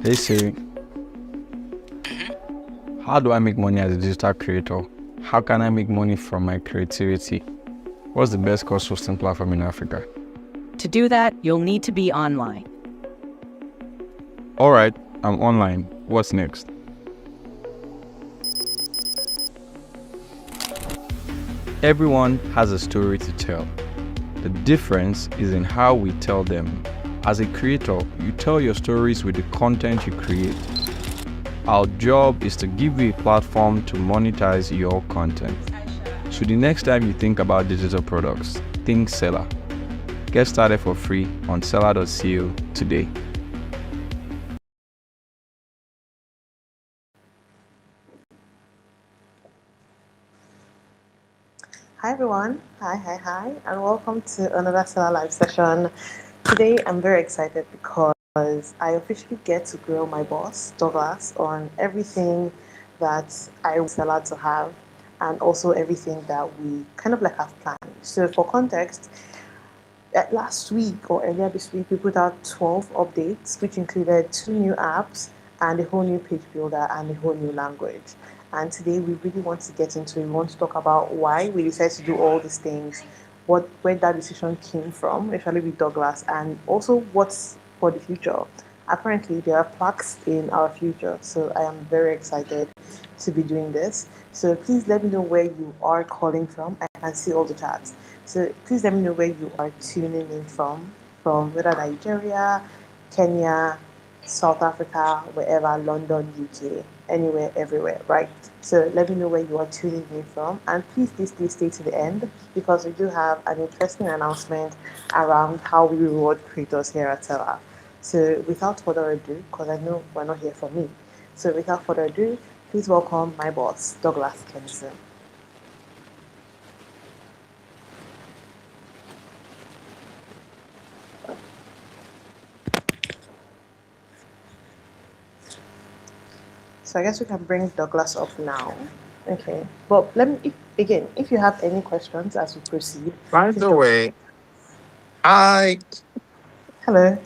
Hey Siri, how do I make money as a digital creator? How can I make money from my creativity? What's the best cost hosting platform in Africa? To do that, you'll need to be online. Alright, I'm online. What's next? Everyone has a story to tell. The difference is in how we tell them. As a creator, you tell your stories with the content you create. Our job is to give you a platform to monetize your content. So the next time you think about digital products, think Selar. Get started for free on selar.co today. Hi everyone, hi, and welcome to another Selar Live session. Today I'm very excited because I officially get to grill my boss, Douglas, on everything that I want Selar to have and also everything that we kind of like have planned. So, for context, last week or earlier this week, we put out 12 updates, which included two new apps and a whole new page builder and a whole new language. And today we really want to get into it. We want to talk about why we decided to do all these things, where that decision came from, especially with Douglas, and also what's for the future. Apparently, there are plaques in our future, so I am very excited to be doing this. So please let me know where you are calling from. I can see all the chats. So please let me know where you are tuning in from whether Nigeria, Kenya, South Africa, wherever, London, UK, anywhere, everywhere, right? So let me know where you are tuning in from. And please stay to the end because we do have an interesting announcement around how we reward creators here at Tela. So without further ado, because I know we're not here for me. So without further ado, please welcome my boss, Douglas Kendyson. So I guess we can bring Douglas up now. Okay. But if you have any questions as we proceed, By please the don't. way, hi, Hello.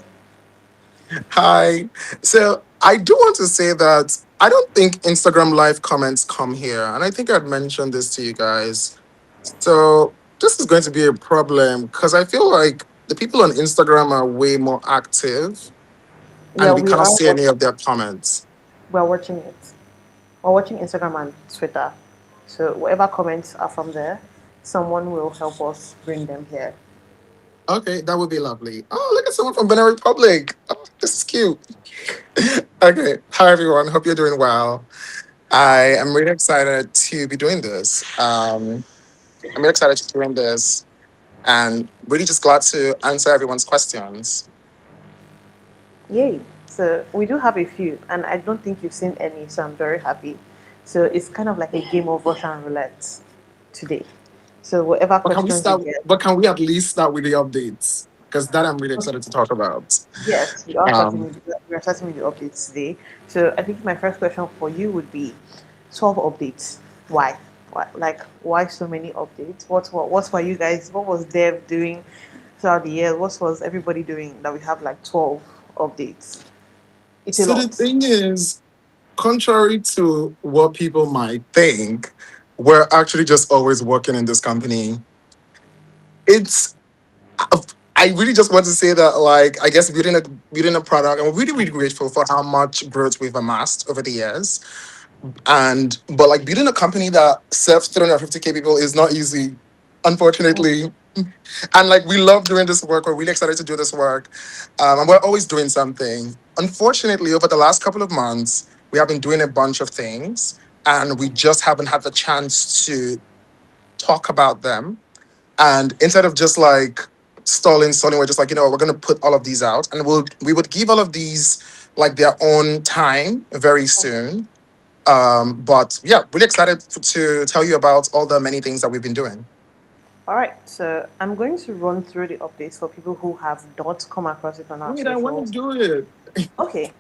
hi. So I do want to say that I don't think Instagram live comments come here. And I think I'd mentioned this to you guys. So this is going to be a problem because I feel like the people on Instagram are way more active Yeah, and we cannot see any of their comments. we're watching it. We're watching Instagram and Twitter. So whatever comments are from there, someone will help us bring them here. Okay, that would be lovely. Oh, look at someone from Benin Republic. Oh, this is cute. Okay, hi everyone. Hope you're doing well. I am really excited to be doing this. I'm really excited to be doing this and really just glad to answer everyone's questions. Yay. So we do have a few, and I don't think you've seen any, so I'm very happy. So it's kind of like a game of Russian roulette today. So whatever But can we questions you start? get, But can we at least start with the updates? Because that I'm really excited to talk about. yes, Um, we are starting with the updates today. So I think my first question for you would be 12 updates. Why? Why so many updates? What were you guys, what was Dev doing throughout the year? What was everybody doing that we have like 12 updates? It's a so the lot. thing is, contrary to what people might think, we're actually just always working in this company. It's I really just want to say that, like, I guess building a product, and we're really, really grateful for how much growth we've amassed over the years. And but like building a company that serves 350K people is not easy, unfortunately. And like we love doing this work. We're really excited to do this work, and we're always doing something. Unfortunately, over the last couple of months, we have been doing a bunch of things, and we just haven't had the chance to talk about them. And instead of just like stalling, we're just like, we're gonna put all of these out, and we would give all of these like their own time very soon. But yeah, really excited to tell you about all the many things that we've been doing. All right, so I'm going to run through the updates for people who have not come across it on our Wait, I want to socials. do it. Okay.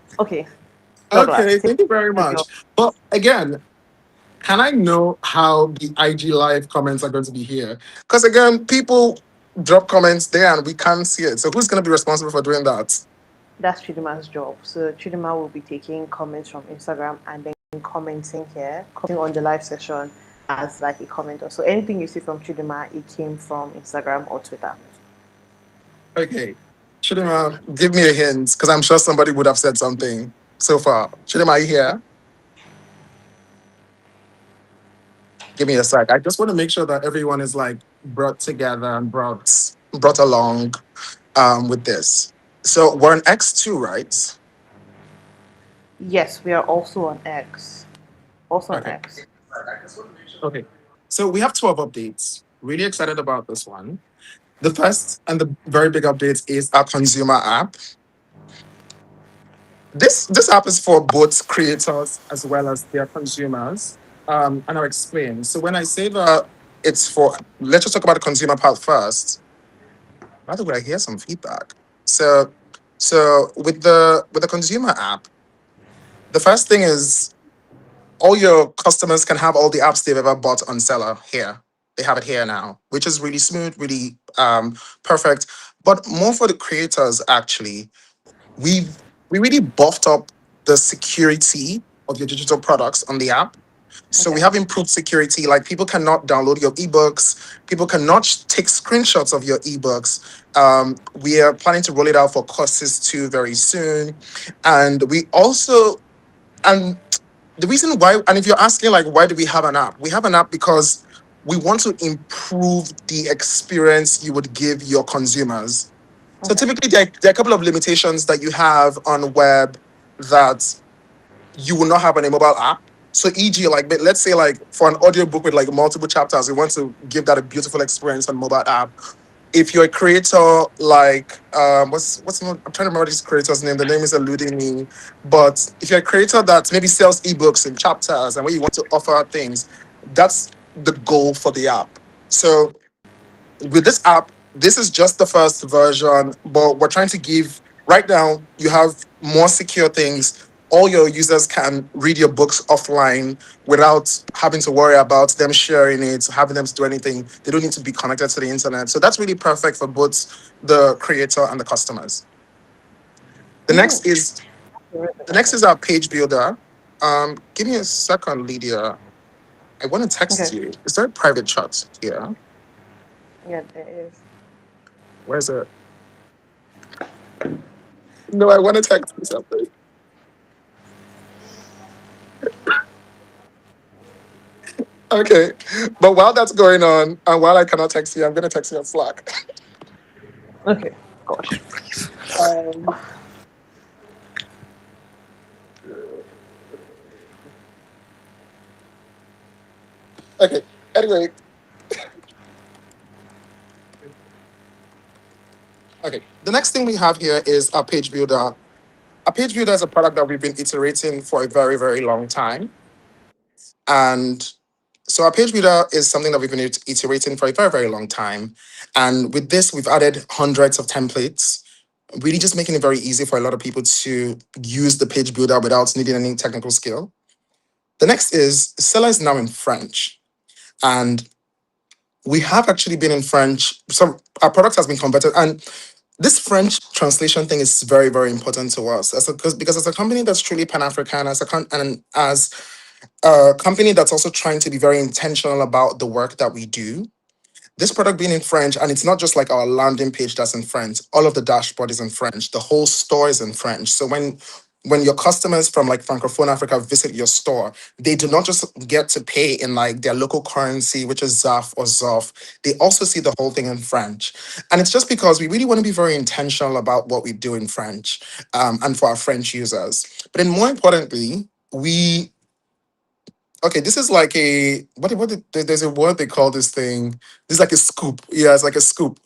Douglas, Okay, thank you very take much. your. But again, can I know how the IG live comments are going to be here? Because again, people drop comments there and we can't see it. So who's going to be responsible for doing that? That's Chidima's job. So Chidima will be taking comments from Instagram and then commenting here, commenting on the live session as like a commenter. So anything you see from Chidima, it came from Instagram or Twitter. Okay. Chidima, give me a hint, because I'm sure somebody would have said something so far. Chidima, are you here? Give me a sec. I just want to make sure that everyone is like brought together and brought along with this. So we're on X2, right? Yes, we are also on X. Also on Okay. X. Okay. So we have 12 updates. Really excited about this one. The first and the very big update is our consumer app. This app is for both creators as well as their consumers. And I'll explain. So when I say that it's for, let's just talk about the consumer part first. By the way, I hear some feedback. So with the consumer app, the first thing is all your customers can have all the apps they've ever bought on Seller here. They have it here now, which is really smooth, really perfect. But more for the creators, actually, we've we really buffed up the security of your digital products on the app. So we Okay. have improved security. Like people cannot download your ebooks. People cannot take screenshots of your ebooks. We are planning to roll it out for courses too very soon, and we also and the reason why, and if you're asking like why do we have an app because we want to improve the experience you would give your consumers. So Okay. typically there are a couple of limitations that you have on web that you will not have on a mobile app. So e.g. like let's say like for an audiobook with like multiple chapters, we want to give that a beautiful experience on mobile app. If you're a creator like I'm trying to remember this creator's name, the name is eluding me. But if you're a creator that maybe sells ebooks in chapters and where you want to offer things, that's the goal for the app. So with this app, this is just the first version, but we're trying to give right now, you have more secure things. All your users can read your books offline without having to worry about them sharing it, having them to do anything. They don't need to be connected to the internet. So that's really perfect for both the creator and the customers. The Hmm. next is the next is our page builder. Give me a second, Lydia. I want to text Okay. you. Is there a private chat here? Yeah, there is. Where's it? No, I want to text you something. Okay. But while that's going on, and while I cannot text you, I'm going to text you on Slack. Okay. Gosh. Um, okay. Anyway, okay. The next thing we have here is our page builder. A page builder is a product that we've been iterating for a very, very long time. And so our page builder is something that we've been iterating for a very, very long time. And with this, we've added hundreds of templates, really just making it very easy for a lot of people to use the page builder without needing any technical skill. The next is Seller is now in French. And we have actually been in French. Some our product has been converted, and this French translation thing is very, very important to us because as a company that's truly Pan African, and as a company that's also trying to be very intentional about the work that we do. This product being in French, and it's not just like our landing page that's in French. All of the dashboard is in French. The whole store is in French. So when your customers from like Francophone Africa visit your store, they do not just get to pay in like their local currency, which is ZAF or ZOF. They also see the whole thing in French. And it's just because we really want to be very intentional about what we do in French, and for our French users. But then more importantly, we okay, this is like a there's a word they call this thing. This is like a scoop. Yeah, it's like a scoop.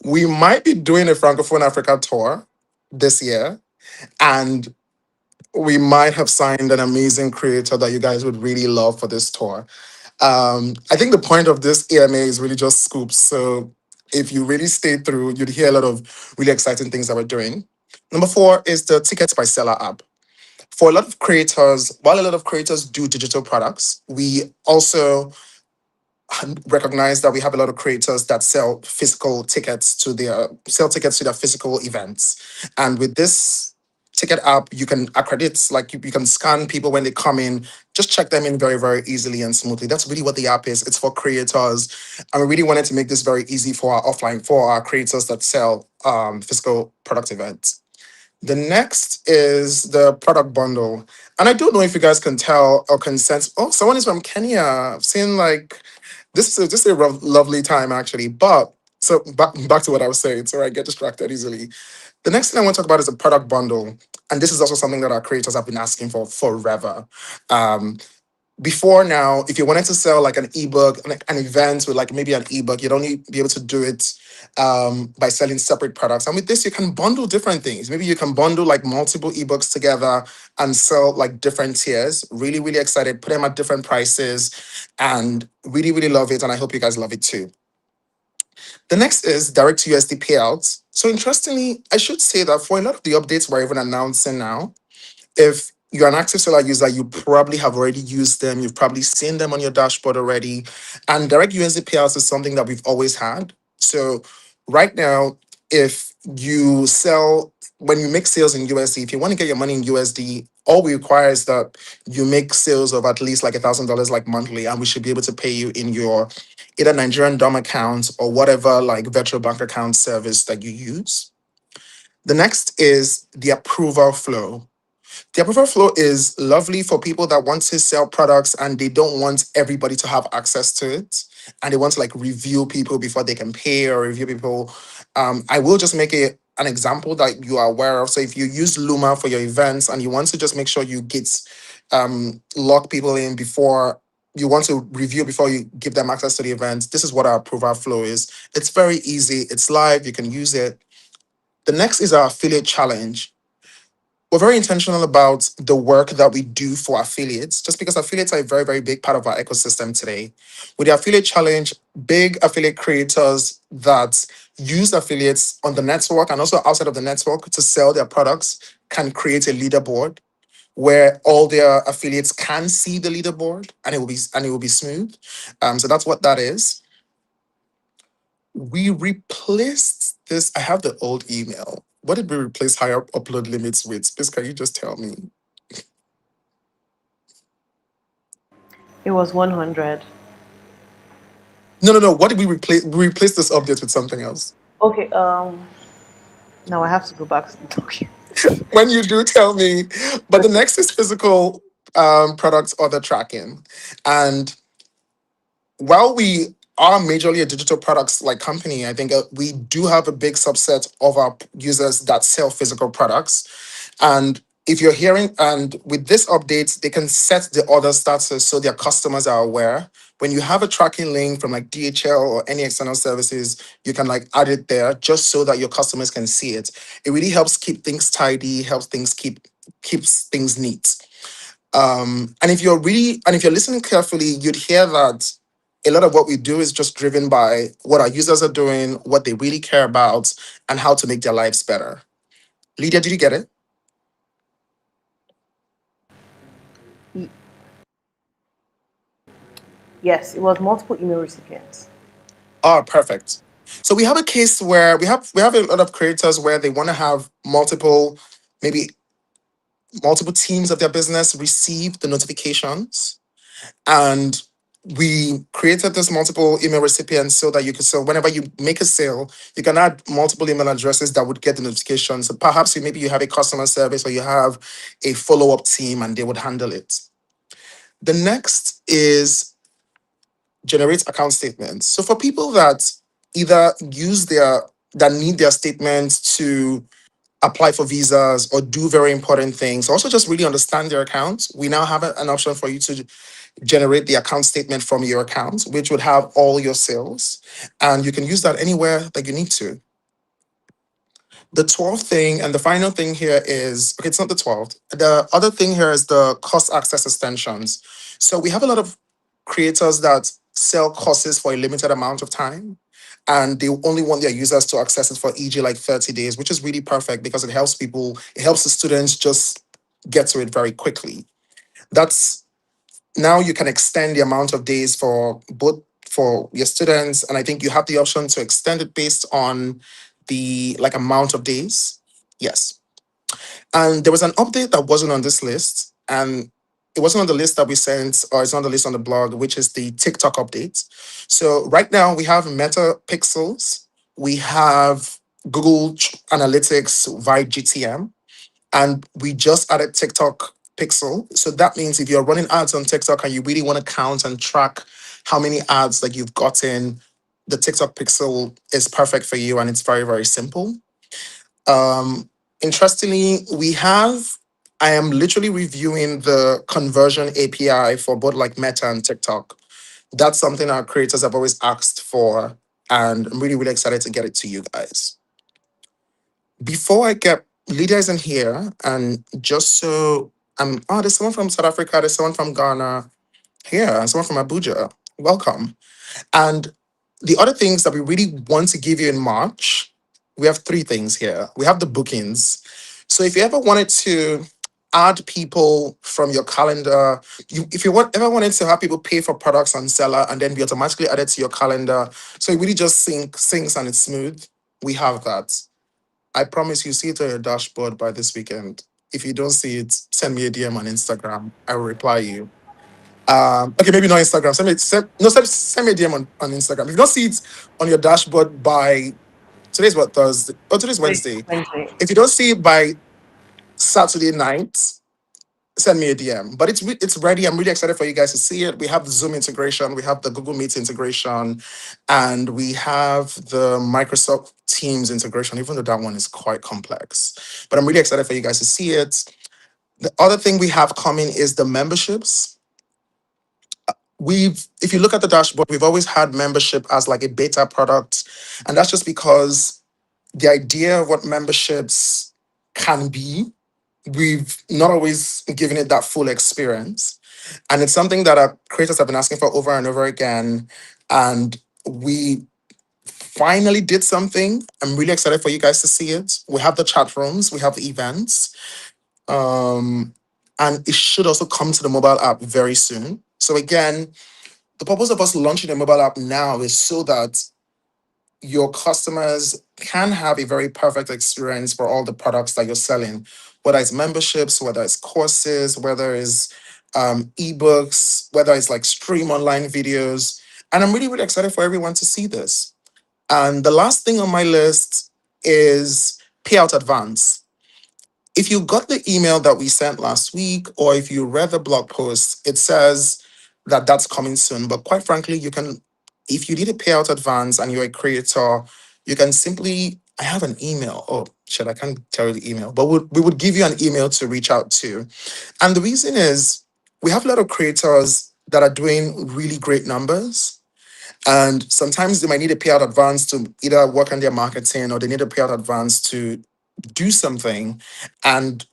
We might be doing a Francophone Africa tour this year, and we might have signed an amazing creator that you guys would really love for this tour. I think the point of this EMA is really just scoops. So if you really stay through, you'd hear a lot of really exciting things that we're doing. Number four is the Tickets by Seller app. For a lot of creators, while a lot of creators do digital products, we also recognize that we have a lot of creators that sell tickets to their physical events. And with this ticket app. You can accredit, like you can scan people when they come in, just check them in very, very easily and smoothly. That's really what the app is. It's for creators. And we really wanted to make this very easy for our offline, for our creators that sell physical product events. The next is the product bundle. And I don't know if you guys can tell or can sense. Oh, someone is from Kenya. I've seen like this is a lovely time actually. But so back to what I was saying. Sorry, I get distracted easily. The next thing I want to talk about is a product bundle. And this is also something that our creators have been asking for forever. Um, Before now, if you wanted to sell like an ebook, an event with like maybe an ebook, you'd only be able to do it by selling separate products. And with this, you can bundle different things. Maybe you can bundle like multiple ebooks together and sell like different tiers. Really, really excited. Put them at different prices and really, really love it. And I hope you guys love it too. The next is direct USD payouts. So interestingly, I should say that for a lot of the updates we're even announcing now, if you're an active seller user, you probably have already used them. You've probably seen them on your dashboard already. And direct USD payouts is something that we've always had. So right now, if you sell, when you make sales in USD, if you want to get your money in USD, all we require is that you make sales of at least like $1,000 like monthly, and we should be able to pay you in your either Nigerian DOM account or whatever like virtual bank account service that you use. The next is the approval flow. The approval flow is lovely for people that want to sell products and they don't want everybody to have access to it. And they want to like review people before they can pay or review people. I will just make an example that you are aware of. So if you use Luma for your events and you want to just make sure you get lock people in before you want to review before you give them access to the event, this is what our approval flow is. It's very easy. It's live. You can use it. The next is our affiliate challenge. We're very intentional about the work that we do for affiliates, just because affiliates are a very, very big part of our ecosystem today. With the affiliate challenge, big affiliate creators that use affiliates on the network and also outside of the network to sell their products can create a leaderboard where all their affiliates can see the leaderboard and it will be smooth. So that's what that is. We replaced this. I have the old email. What did we replace higher upload limits with? Please, can you just tell me? It was 100. No, no, no. What did we replace? We replaced this update with something else. Okay, now I have to go back to the document. When you do, tell me. But the next is physical products order tracking. And while we are majorly a digital products like company, I think we do have a big subset of our users that sell physical products. And if you're hearing, and with this update, they can set the order status so their customers are aware. When you have a tracking link from like DHL or any external services, you can like add it there just so that your customers can see it. It really helps keep things tidy, helps things keeps things neat. And if you're listening carefully, you'd hear that a lot of what we do is just driven by what our users are doing, what they really care about, and how to make their lives better. Lydia, did you get it? Y- Yes, it was multiple email recipients. Oh, perfect. So we have a case where we have a lot of creators where they want to have maybe multiple teams of their business receive the notifications. And we created this multiple email recipients so that you could, so whenever you make a sale, you can add multiple email addresses that would get the notifications. So perhaps maybe you have a customer service or you have a follow-up team and they would handle it. The next is generate account statements. So for people that either that need their statements to apply for visas or do very important things, also just really understand their accounts, we now have an option for you to generate the account statement from your account, which would have all your sales. And you can use that anywhere that you need to. The 12th thing and the final thing here is okay, it's not the 12th. The other thing here is the course access extensions. So we have a lot of creators that sell courses for a limited amount of time. And they only want their users to access it for e.g. like 30 days, which is really perfect because it helps the students just get to it very quickly. That's now you can extend the amount of days for both for your students, and I think you have the option to extend it based on the like amount of days. Yes. And there was an update that wasn't on this list. And it wasn't on the list that we sent, or it's not on the list on the blog, which is the TikTok update. So right now we have Meta Pixels, we have Google Analytics via GTM, and we just added TikTok Pixel. So that means if you're running ads on TikTok and you really want to count and track how many ads that you've gotten, the TikTok Pixel is perfect for you, and it's very, very simple. Um, Interestingly, I am literally reviewing the conversion API for both like Meta and TikTok. That's something our creators have always asked for, and I'm really, really excited to get it to you guys. Before I get Lydia isn't here, and just so there's someone from South Africa, there's someone from Ghana here, and someone from Abuja. Welcome. And the other things that we really want to give you in March, we have three things here. We have the bookings. So if you ever wanted to add people from your calendar, if you ever wanted to have people pay for products on Seller and then be automatically added to your calendar, so it really just syncs and it's smooth, we have that. I promise you see it on your dashboard by this weekend. If you don't see it, send me a DM on Instagram. I will reply you. Okay, maybe not Instagram. Send me a DM on Instagram. If you don't see it on your dashboard by today's what Thursday? Oh, today's Wait, Wednesday. Wednesday. If you don't see it by Saturday night, send me a DM. But it's ready. I'm really excited for you guys to see it. We have the Zoom integration, we have the Google Meet integration, and we have the Microsoft Teams integration, even though that one is quite complex. But I'm really excited for you guys to see it. The other thing we have coming is the memberships. If you look at the dashboard, we've always had membership as like a beta product. And that's just because the idea of what memberships can be, we've not always given it that full experience. And it's something that our creators have been asking for over and over again. And we finally did something. I'm really excited for you guys to see it. We have the chat rooms, we have the events. Um, and it should also come to the mobile app very soon. So again, the purpose of us launching a mobile app now is so that your customers can have a very perfect experience for all the products that you're selling, whether it's memberships, whether it's courses, whether it's ebooks, whether it's like stream online videos. And I'm really, really excited for everyone to see this. And the last thing on my list is payout advance. If you got the email that we sent last week, or if you read the blog post, it says that that's coming soon. But quite frankly, if you need a payout advance and you're a creator, you can simply, I have an email. Oh, shit, I can't tell you the email, but we would give you an email to reach out to. And the reason is we have a lot of creators that are doing really great numbers. And sometimes they might need a payout advance to either work on their marketing, or they need a payout advance to do something. And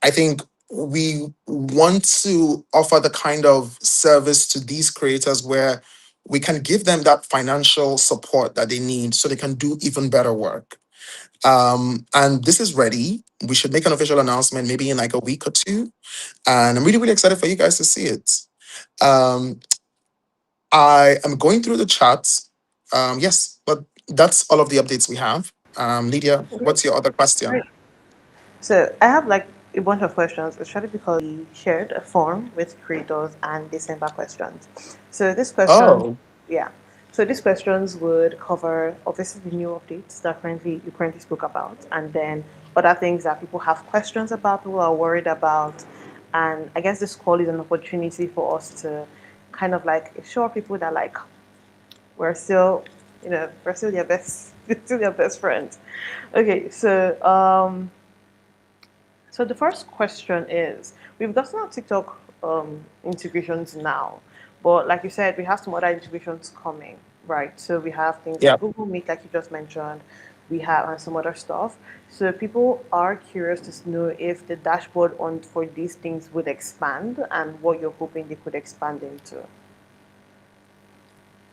I think we want to offer the kind of service to these creators where we can give them that financial support that they need so they can do even better work. And this is ready. We should make an official announcement maybe in like a week or two. And I'm really, really excited for you guys to see it. Um, I am going through the chats. Yes, but that's all of the updates we have. Lydia, Okay, what's your other great. question? So I have like a bunch of questions, especially because we shared a form with creators and they sent back questions. So these questions, Oh, yeah. So these questions would cover obviously the new updates that you currently spoke about, and then other things that people have questions about, people are worried about, and I guess this call is an opportunity for us to kind of like assure people that like we're still, we're still their best, still their best friends. Okay, so the first question is, we've gotten our TikTok integrations now, but like you said, we have some other integrations coming, right? So we have things yeah. like Google Meet, like you just mentioned. We have and some other stuff. So people are curious to know if the dashboard on for these things would expand and what you're hoping they could expand into.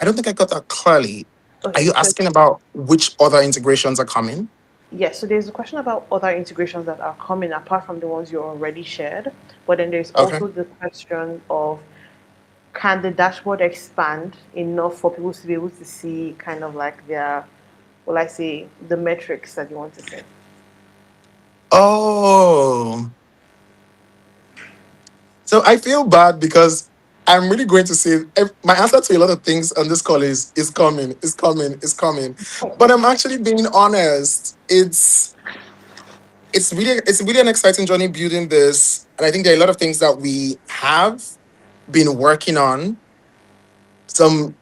I don't think I got that clearly. Are Okay, you so asking about which other integrations are coming? yes, so there's a question about other integrations that are coming apart from the ones you already shared, but then there's Okay. also the question of, can the dashboard expand enough for people to be able to see kind of like their, well, I say the metrics that you want to see? Oh, so I feel bad because I'm really going to say my answer to a lot of things on this call is coming, is coming, is coming. But I'm actually being honest. It's really an exciting journey building this, and I think there are a lot of things that we have been working on. Some,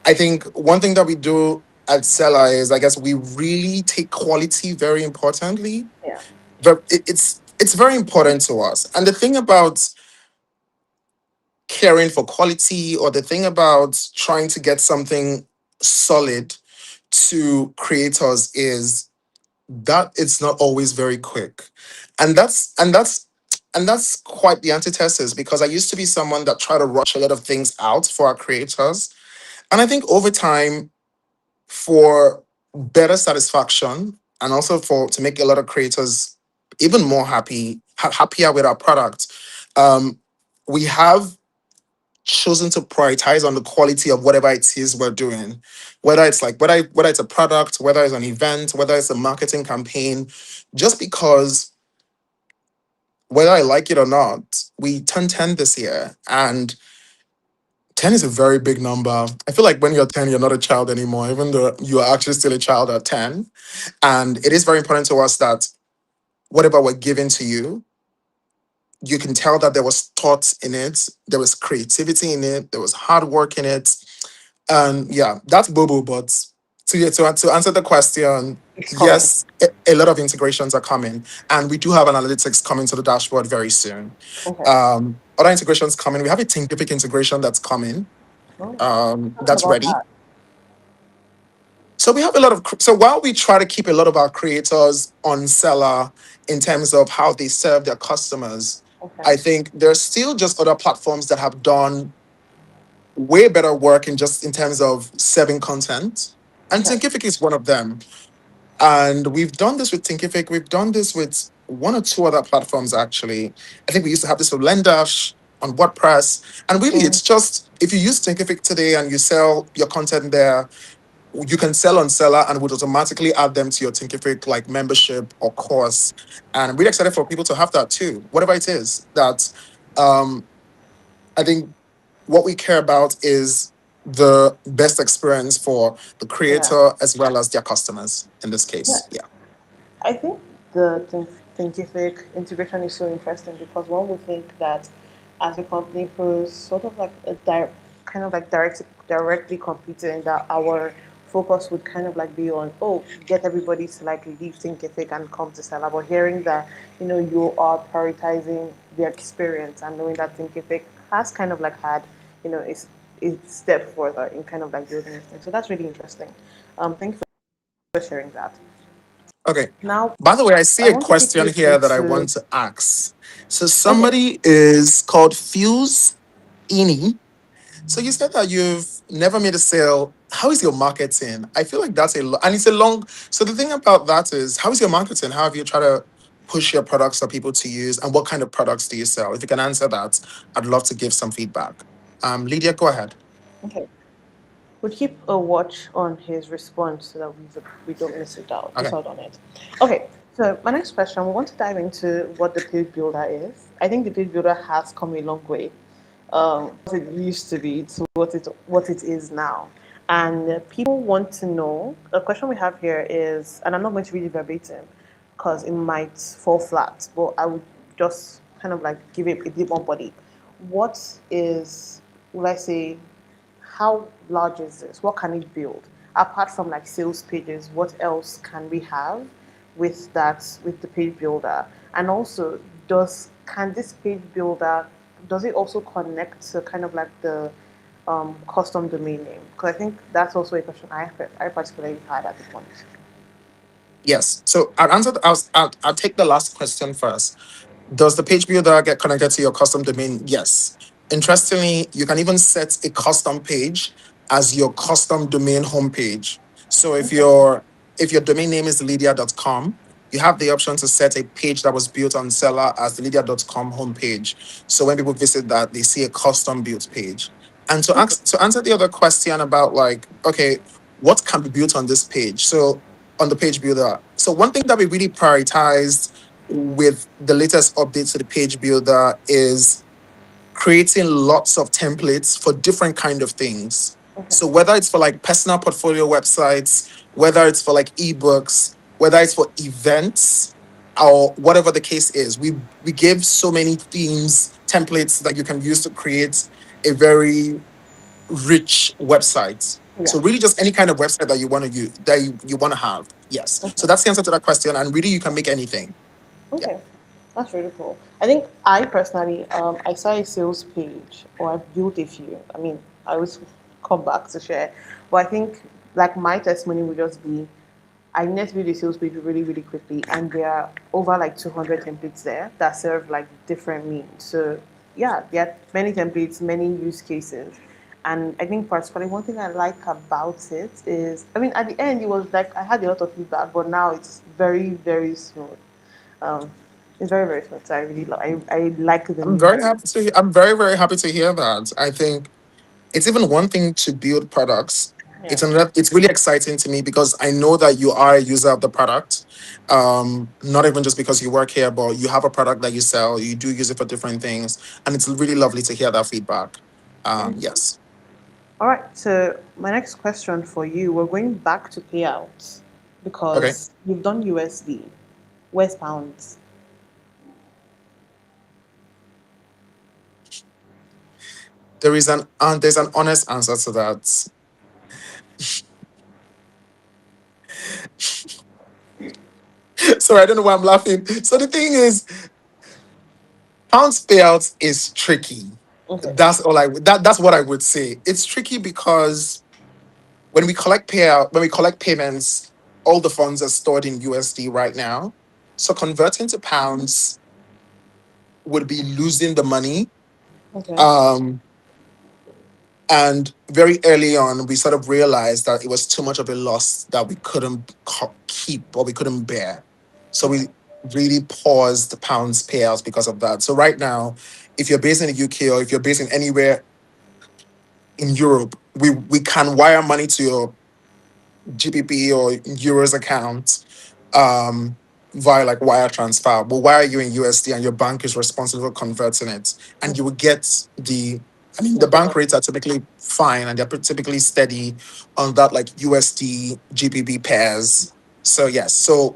I think one thing that we do at Seller is, I guess, we really take quality very importantly. Yeah. But it's very important to us. And the thing about caring for quality, or the thing about trying to get something solid to creators, is that it's not always very quick. And that's quite the antithesis, because I used to be someone that tried to rush a lot of things out for our creators. And I think over time, for better satisfaction, and also for to make a lot of creators even more happier with our product, um, we have chosen to prioritize on the quality of whatever it is we're doing, whether it's a product, whether it's an event, whether it's a marketing campaign. Just because, whether I like it or not, we turned 10 this year, and 10 is a very big number. I feel like when you're 10, you're not a child anymore, even though you are actually still a child at 10. And it is very important to us that whatever we're giving to you, you can tell that there was thought in it, there was creativity in it, there was hard work in it. And yeah, that's Bobo. But to answer the question, It's coming. yes, a lot of integrations are coming, and we do have analytics coming to the dashboard very soon. Okay. Other integrations coming. We have a Thinkific integration that's coming. Oh, talking That's about ready. that. So we have a lot of. So while we try to keep a lot of our creators on Seller in terms of how they serve their customers, Okay. I think there's still just other platforms that have done way better work in terms of serving content. And Okay. Thinkific is one of them. And we've done this with Thinkific. We've done this with one or two other platforms, actually. I think we used to have this with Lendash on WordPress. And really, Mm, it's just, if you use Thinkific today and you sell your content there, you can sell on Seller and would automatically add them to your Thinkific like membership or course. And I'm really excited for people to have that too, whatever it is that um, I think what we care about is the best experience for the yeah. creator as well as their customers in this Yeah. case. Yeah. I think the Thinkific integration is so interesting because one would think that as a company who's sort of like kind of like directly competing, that our focus would kind of like be on, oh, get everybody to like leave Thinkific and come to Seller. But hearing that, you are prioritizing the experience and knowing that Thinkific has kind of like had, a step further in kind of like building this thing. So that's really interesting. Thank you for sharing that. Okay. Now, By the way, I see I a want to take question you here that I into. want to ask. So Okay. somebody is called Fuse Ini. So you said that you've never made a sale. How is your marketing? I feel like that's and it's a long. So the thing about that is, how is your marketing? How have you tried to push your products for people to use, and what kind of products do you sell? If you can answer that, I'd love to give some feedback. Lydia, go ahead. Okay. We'll keep a watch on his response so that we don't miss Okay. out on it. Okay. So my next question, we want to dive into what the page builder is. I think the page builder has come a long way. What it used to be to what it is now. And people want to know. The question we have here is, and I'm not going to read it verbatim because it might fall flat, but I would just kind of like give it a bit more body. What is, will I say, how large is this? What can it build? Apart from like sales pages, what else can we have with the page builder? And also, can this page builder, does it also connect to kind of like the custom domain name? Because I think that's also a question I particularly had at the point. Yes. So I'll answer. I'll take the last question first. Does the page builder get connected to your custom domain? Yes. Interestingly, you can even set a custom page as your custom domain homepage. So Okay. if your domain name is lydia.com, you have the option to set a page that was built on Seller as the lydia.com homepage. So when people visit that, they see a custom built page. And Okay. to answer the other question about like, okay, what can be built on this page? So on the page builder. So one thing that we really prioritized with the latest updates to the page builder is creating lots of templates for different kind of things. Okay. So whether it's for like personal portfolio websites, whether it's for like ebooks, whether it's for events, or whatever the case is, we give so many themes, templates that you can use to create a very rich website. Yeah. So really just any kind of website that you want to use, that you want to have. Yes. So Okay. that's the answer to that question. And really you can make anything. Yeah. Okay. That's really cool. I think I personally, I saw a sales page, or I built a few. I mean, I always come back to share, but I think like my testimony would just be, I net build a sales page really, really quickly, and there are over like 200 templates there that serve like different needs. So yeah, there are many templates, many use cases, and I think particularly one thing I like about it is, I mean, at the end it was like I had a lot of feedback, but now it's very, very smooth. Um, it's very, very smooth. So I really I like the I'm new very version. happy to I'm very, very happy to hear that. I think it's even one thing to build products. Yeah. It's really exciting to me because I know that you are a user of the product. Not even just because you work here, but you have a product that you sell, you do use it for different things. And it's really lovely to hear that feedback. Yes. All right. So my next question for you, we're going back to payouts Okay. because you've done USD. Where's pounds? There's an honest answer to that. Sorry, I don't know why I'm laughing. So the thing is, pounds payouts is tricky. Okay. That's what I would say. It's tricky because when we collect payments, all the funds are stored in USD right now. So converting to pounds would be losing the money. Okay. Um, and very early on, we sort of realized that it was too much of a loss that we couldn't keep or we couldn't bear. So Okay. we really paused the pounds payouts because of that. So right now, if you're based in the UK or if you're based in anywhere in Europe, we can wire money to your GBP or euros account via like wire transfer. We'll wire you in USD and your bank is responsible for converting it. And you will get I mean, the bank Okay. rates are typically fine and they're typically steady on that like USD GBP pairs. So, yes. So,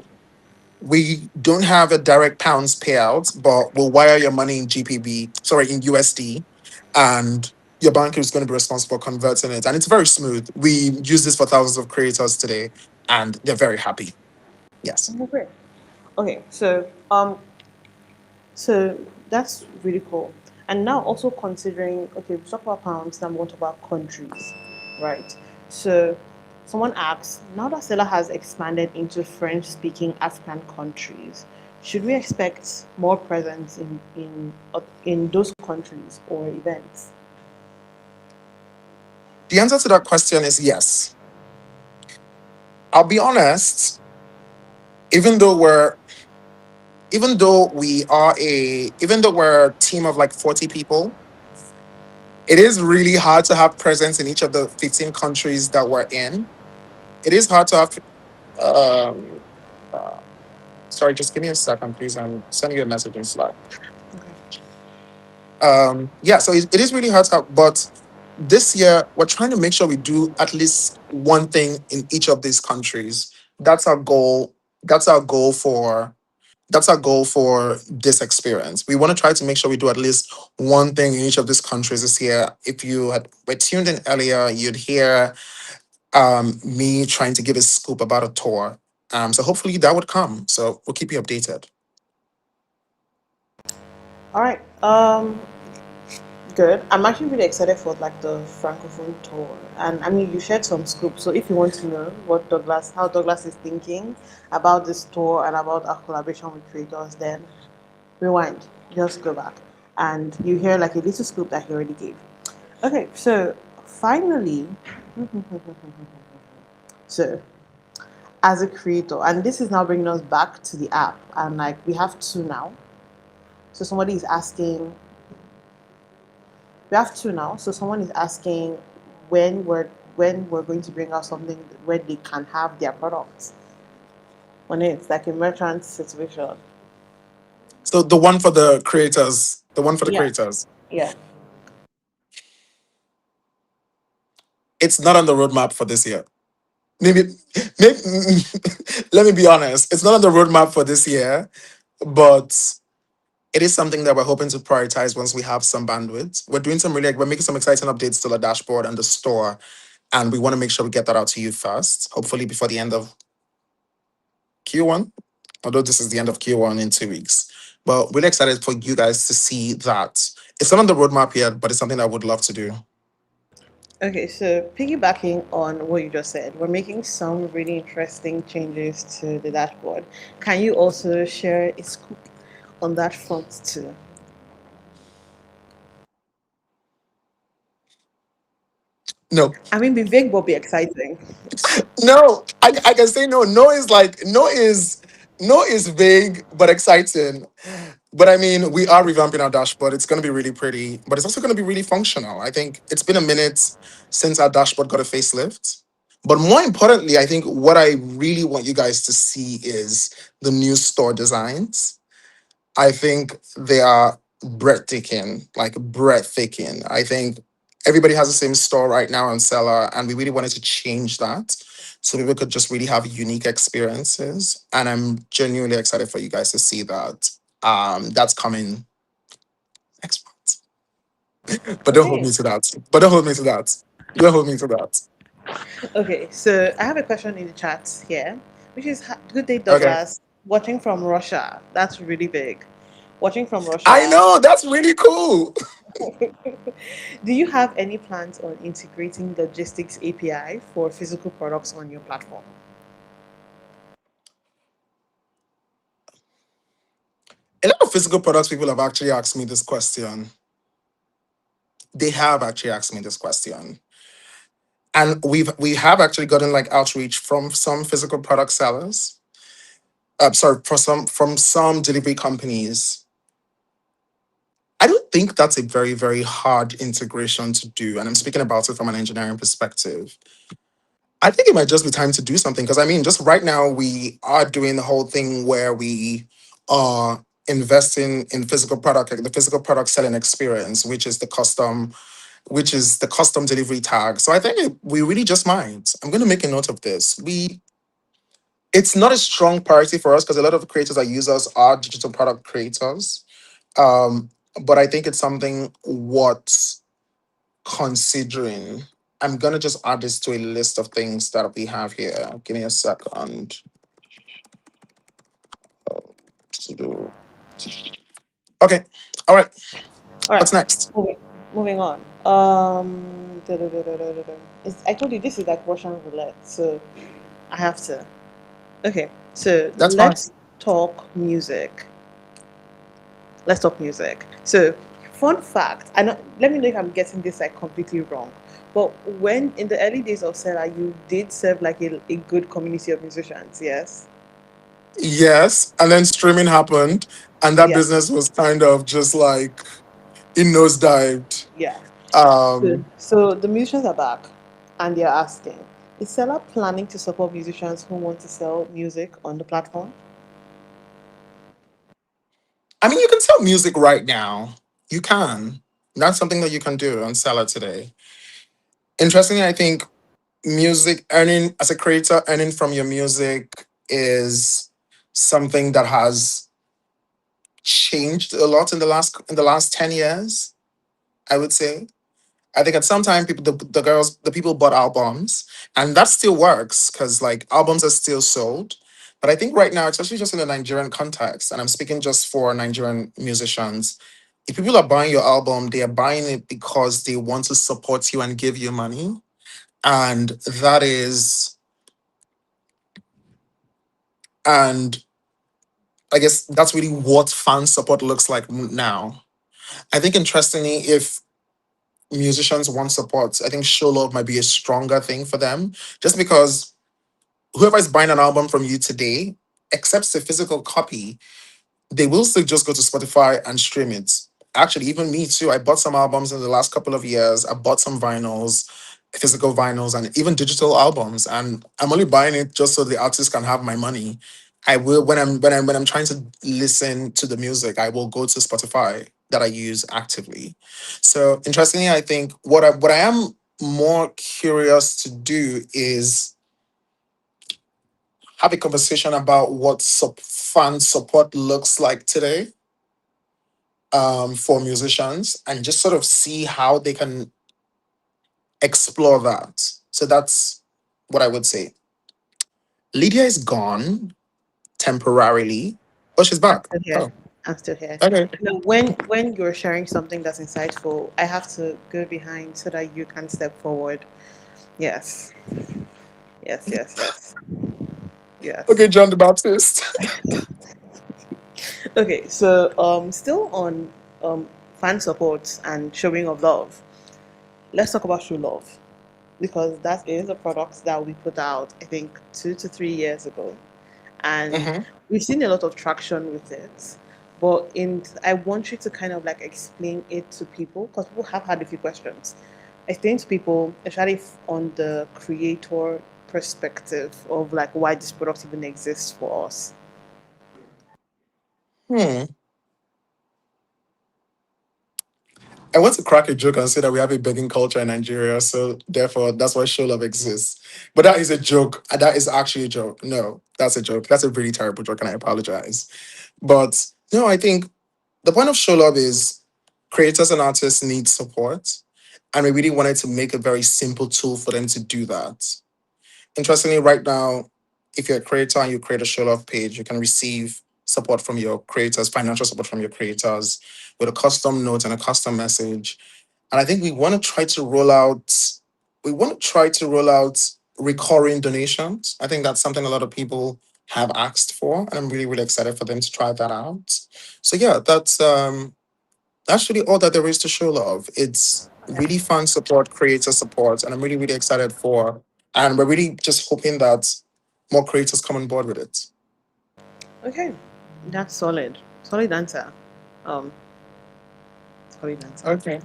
we don't have a direct pounds payout, but we'll wire your money in in USD, and your banker is going to be responsible for converting it. And it's very smooth. We use this for thousands of creators today, and they're very happy. Yes. Okay. Great. Okay. So that's really cool. And now also considering, okay, we talk about pounds, now we want to talk about countries, right? So someone asks, now that Selar has expanded into French-speaking African countries, should we expect more presence in those countries or events? The answer to that question is yes. I'll be honest, even though we're even though we're a team of like 40 people, it is really hard to have presence in each of the 15 countries that we're in. It is hard to have um uh, sorry, just give me a second, please. I'm sending you a message in Slack. Okay. Yeah, so it is really hard to have, but this year we're trying to make sure we do at least one thing in each of these countries. That's our goal. That's our goal for that's our goal for this experience. We want to try to make sure we do at least one thing in each of these countries this year. If you had were tuned in earlier, you'd hear me trying to give a scoop about a tour. So hopefully that would come. So we'll keep you updated. All right. Good. I'm actually really excited for like the Francophone tour, and I mean you shared some scoop. So if you want to know how Douglas is thinking about this tour and about our collaboration with creators, then rewind, just go back, and you hear like a little scoop that he already gave. Okay, so finally, so as a creator, and this is now bringing us back to the app, and like we have two now. So somebody is asking, we have two now. So someone is asking when we're going to bring out something where they can have their products. When it's like a merchant situation. So the one for the creators, the one for the Yeah, creators. yeah. It's not on the roadmap for this year. Maybe, maybe let me be honest. It's not on the roadmap for this year, but it is something that we're hoping to prioritize once we have some bandwidth. We're making some exciting updates to the dashboard and the store, and we want to make sure we get that out to you first, hopefully before the end of Q1. Although this is the end of Q1 in 2 weeks, but really excited for you guys to see that. It's not on the roadmap yet, but it's something I would love to do. Okay, so piggybacking on what you just said, we're making some really interesting changes to the dashboard. Can you also share a scoop on that front too? No, I mean, be vague but be exciting. no, I can say no. No is vague but exciting. But I mean, we are revamping our dashboard. It's going to be really pretty, but it's also going to be really functional. I think it's been a minute since our dashboard got a facelift. But more importantly, I think what I really want you guys to see is the new store designs. I think they are breathtaking, like breathtaking. I think everybody has the same store right now on Selar, and we really wanted to change that so people could just really have unique experiences. And I'm genuinely excited for you guys to see that. That's coming next month. But don't hold Okay. me to that. But don't hold me to that. Don't hold me to that. Okay, so I have a question in the chat here, which is good day, Okay. Douglas. Watching from Russia. That's really big. Watching from I Russia. know that's really cool. Do you have any plans on integrating logistics API for physical products on your platform? A lot of physical products people have actually asked me this question. They have actually asked me this question. And we have actually gotten like outreach from some physical product sellers. Sorry, from some delivery companies. I don't think that's a very, very hard integration to do. And I'm speaking about it from an engineering perspective. I think it might just be time to do something because I mean, just right now we are doing the whole thing where we are investing in physical product, like the physical product selling experience, which is the custom delivery tag. So I think we really just might. I'm going to make a note of this. It's not a strong priority for us because a lot of creators that use us are digital product creators. Um, but I think it's something worth considering. I'm gonna just add this to a list of things that we have here. Give me a second to do. Okay. All right. All right, What's next? moving on. I told you this is like Russian roulette, so I have to. Okay, so That's fine. talk music. Let's talk music. So, fun fact. I know. Let me know if I'm getting this like completely wrong. But when in the early days of Seller, you did serve like a good community of musicians. Yes. Yes. And then streaming happened, and that Yeah. business was kind of just like it nosedived. Yeah. So, Um, so the musicians are back, and they're asking: Is Seller planning to support musicians who want to sell music on the platform? I mean, you can sell music right now. You can. That's something that you can do on Seller today. Interestingly, I think music earning as a creator, earning from your music is something that has changed a lot in the last 10 years, I would say. I think at some time people the people bought albums and that still works because like albums are still sold. But I think right now, especially just in the Nigerian context, and I'm speaking just for Nigerian musicians, if people are buying your album, they are buying it because they want to support you and give you money. And that is and I guess that's really what fan support looks like now. I think interestingly, if musicians want support, I think show love might be a stronger thing for them. Just because whoever is buying an album from you today accepts a physical copy, they will still just go to Spotify and stream it. Actually, even me too. I bought some albums in the last couple of years. I bought some vinyls, physical vinyls, and even digital albums. And I'm only buying it just so the artist can have my money. I will when I'm trying to listen to the music, I will go to Spotify that I use actively. So interestingly, I think what I am more curious to do is have a conversation about what fan support looks like today, for musicians, and just sort of see how they can explore that. So that's what I would say. Lydia is gone temporarily. Oh, she's I'm back. still here. Oh, I'm still here. okay. No, when you're sharing something that's insightful, I have to go behind so that you can step forward. Yes, yes. Okay, Yes. John the Baptist. Okay, so still on fan support and showing of love. Let's talk about True Love because that is a product that we put out, I think, 2 to 3 years ago, and Mhm. we've seen a lot of traction with it. But I want you to kind of like explain it to people because people have had a few questions. Explain to people, especially on the creator perspective of like why this product even exists for us. Hmm. I want to crack a joke and say that we have a begging culture in Nigeria, so therefore that's why show love exists. But that is a joke. That is actually a joke. No, that's a joke. That's a really terrible joke, and I apologize. But no, I think the point of show love is creators and artists need support, and we really wanted to make a very simple tool for them to do that. Interestingly, right now, if you're a creator and you create a show love page, you can receive support from your creators, financial support from your creators with a custom note and a custom message. And I think we want to try to roll out recurring donations. I think that's something a lot of people have asked for, and I'm really, really excited for them to try that out. So yeah, that's really all that there is to show love. It's really fun support, creator support, and I'm really, really excited for. And we're really just hoping that more creators come on board with it. Okay, that's solid. Solid answer. Um, solid answer. Okay.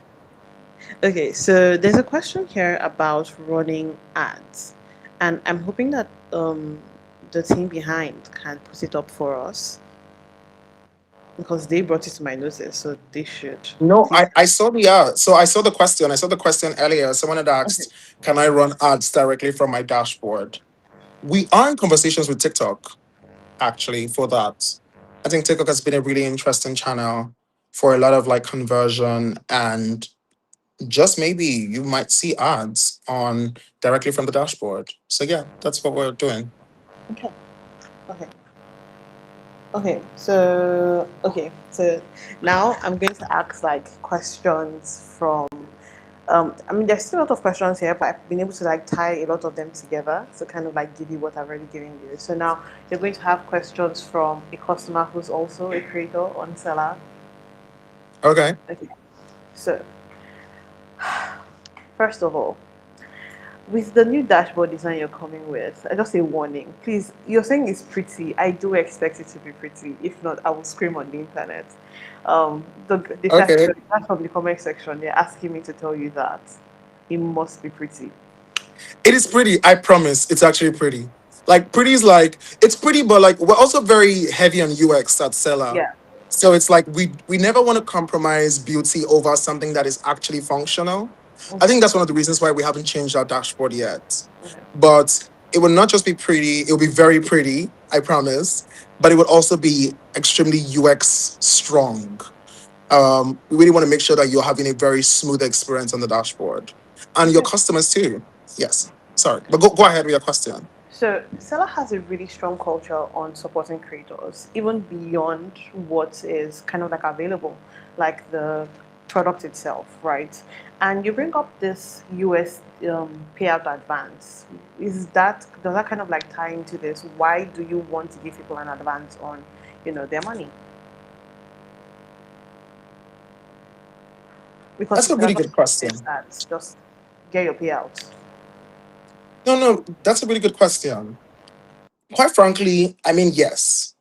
Okay, so there's a question here about running ads, and I'm hoping that the team behind can put it up for us because they brought it to my notice, so they should. No, Please. I saw the so I saw the question. I saw the question earlier. Someone had Okay. asked, "Can I run ads directly from my dashboard?" We are in conversations with TikTok actually for that. I think TikTok has been a really interesting channel for a lot of like conversion, and just maybe you might see ads on directly from the dashboard. So yeah, that's what we're doing. Okay. Okay. Okay. So now I'm going to ask like questions from. I mean, there's still a lot of questions here, but I've been able to like tie a lot of them together to kind of like give you what I've already given you. So now you're going to have questions from a customer who's also a creator on Selar. Okay. Okay. So first of all, with the new dashboard design you're coming with, I just say warning. Please, you're saying it's pretty. I do expect it to be pretty. If not, I will scream on the internet. The fact Okay. that from the comment section, they're asking me to tell you that it must be pretty. It is pretty. I promise. It's actually pretty. Like pretty is like it's pretty, but like we're also very heavy on UX at Seller. Yeah. So it's like we never want to compromise beauty over something that is actually functional. I think Okay. that's one of the reasons why we haven't changed our dashboard yet. Okay. But it will not just be pretty, it will be very pretty, I promise. But it would also be extremely UX strong. We really want to make sure that you're having a very smooth experience on the dashboard. And your Okay. customers too. Yes. Sorry. But go ahead with your question. So Seller has a really strong culture on supporting creators, even beyond what is kind of like available, like the product itself, right? And you bring up this US payout advance. Does that kind of like tie into this? Why do you want to give people an advance on, their money? Because That's you a could have really just good stopped this question. at just get your payouts. No, no, that's a really good question. Quite frankly, I mean, yes.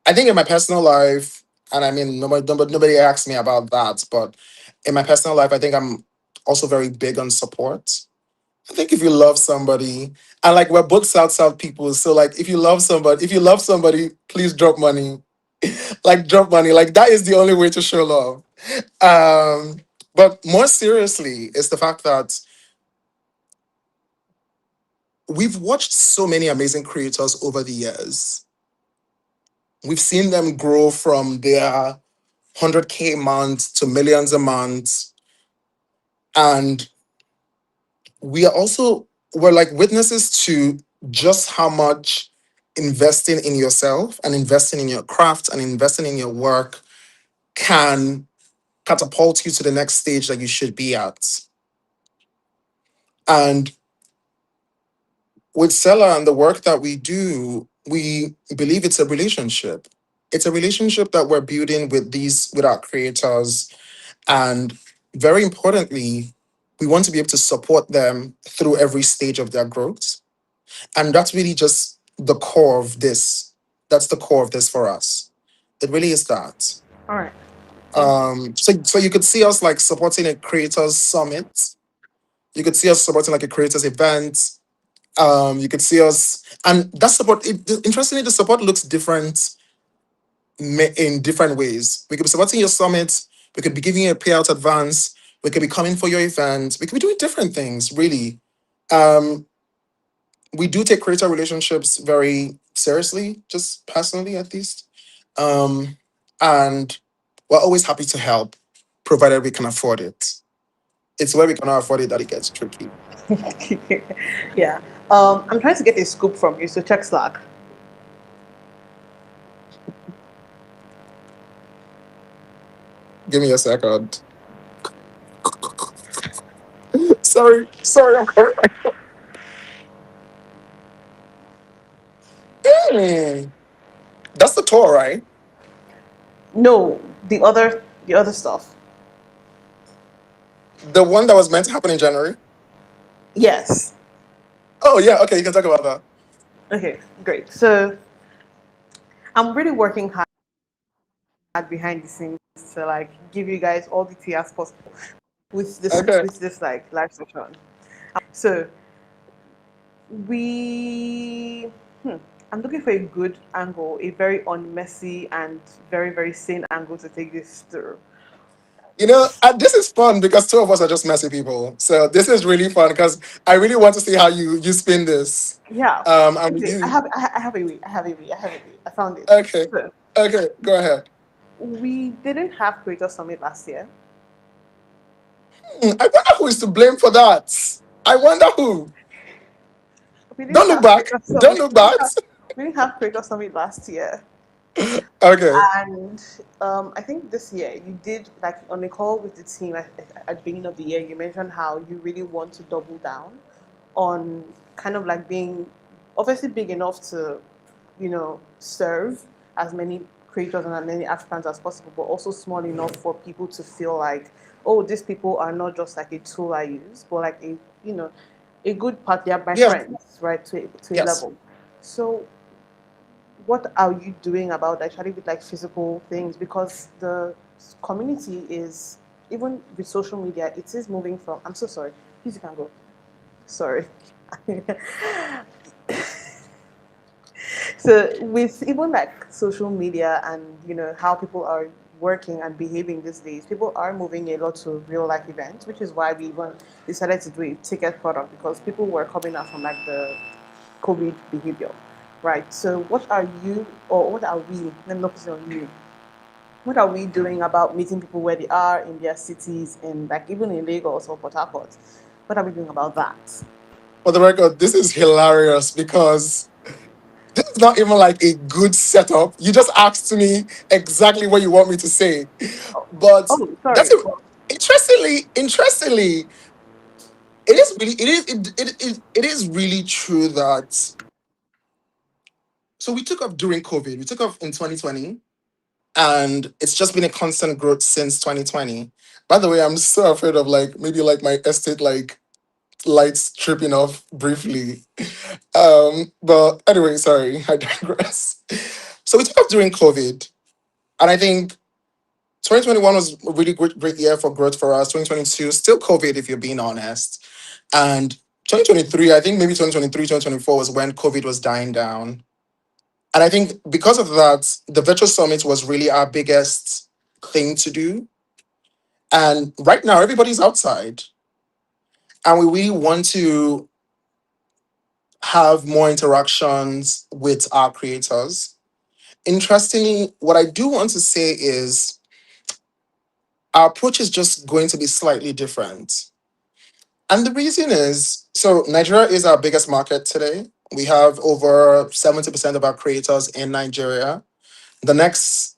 I think in my personal life, and I mean, nobody asked me about that, but in my personal life, I think I'm also very big on support. I think if you love somebody, and like we're both South people, so like if you love somebody, please drop money. Like drop money. Like that is the only way to show love. But more seriously, it's the fact that we've watched so many amazing creators over the years. We've seen them grow from their 100K months to millions a month. And we are also, we're like witnesses to just how much investing in yourself and investing in your craft and investing in your work can catapult you to the next stage that you should be at. And with Seller and the work that we do, we believe it's a relationship. It's a relationship that we're building with our creators. And very importantly, we want to be able to support them through every stage of their growth. And that's really just the core of this. That's the core of this for us. It really is that. All right. Thank you. So you could see us like supporting a creators summit. You could see us supporting like a creators event. You could see us, and that support. Interestingly, the support looks different in different ways. We could be supporting your summit. We could be giving you a payout advance. We could be coming for your event. We could be doing different things. Really, um, we do take creator relationships very seriously, just personally at least. Um, and we're always happy to help, provided we can afford it. It's where we cannot afford it that it gets tricky. Yeah. I'm trying to get a scoop from you, so check Slack. Give me a second. Sorry, I'm correct. Hmm, that's the tour, right? No, the other stuff. The one that was meant to happen in January. Yes. Oh yeah, okay, you can talk about that. Okay, great. So I'm really working hard behind the scenes to like give you guys all the tea as possible Okay. with this like live session. So we I'm looking for a good angle, a very unmessy and very, very sane angle to take this through. This is fun because two of us are just messy people. So this is really fun because I really want to see how you spin this. Yeah. And we Okay. I do. have I have a way. I have a way. I have a way. I found it. Okay. So Okay, go ahead. we didn't have Creator Summit last year. I wonder who is to blame for that. I wonder who. We didn't Don't look have back. Creator Don't Summit. look back. We didn't have Creator Summit last year. Okay. And I think this year you did like on a call with the team at the beginning of the year. You mentioned how you really want to double down on kind of like being obviously big enough to, serve as many creators and as many Africans as possible, but also small enough for people to feel like, oh, these people are not just like a tool I use, but like a good part. They are my Yeah. friends, right? To a Yes. level. So what are you doing about actually with like physical things, because the community is, even with social media, it is moving from, I'm so sorry, please you can go, sorry. So with even like social media and how people are working and behaving these days, people are moving a lot to real life events, which is why we even decided to do a ticket product, because people were coming out from like the COVID behavior, right? So what are you, or what are we, let me not focus on you, what are we doing about meeting people where they are in their cities, and like even in Lagos or Port Harcourt? What are we doing about that? For the record, this is hilarious because this is not even like a good setup. You just asked me exactly what you want me to say. But Oh, that's sorry. it. Interestingly, it is really true that so we took off during COVID. We took off in 2020, and it's just been a constant growth since 2020. By the way, I'm so afraid of like maybe like my estate like lights tripping off briefly. But anyway, sorry, I digress. So we took off during COVID, and I think 2021 was a really great year for growth for us. 2022, still COVID, if you're being honest. And 2023, I think maybe 2023, 2024 was when COVID was dying down. And I think because of that, the virtual summit was really our biggest thing to do. And right now, everybody's outside. And we really want to have more interactions with our creators. Interestingly, what I do want to say is our approach is just going to be slightly different. And the reason is so Nigeria is our biggest market today. We have over 70% of our creators in Nigeria. The next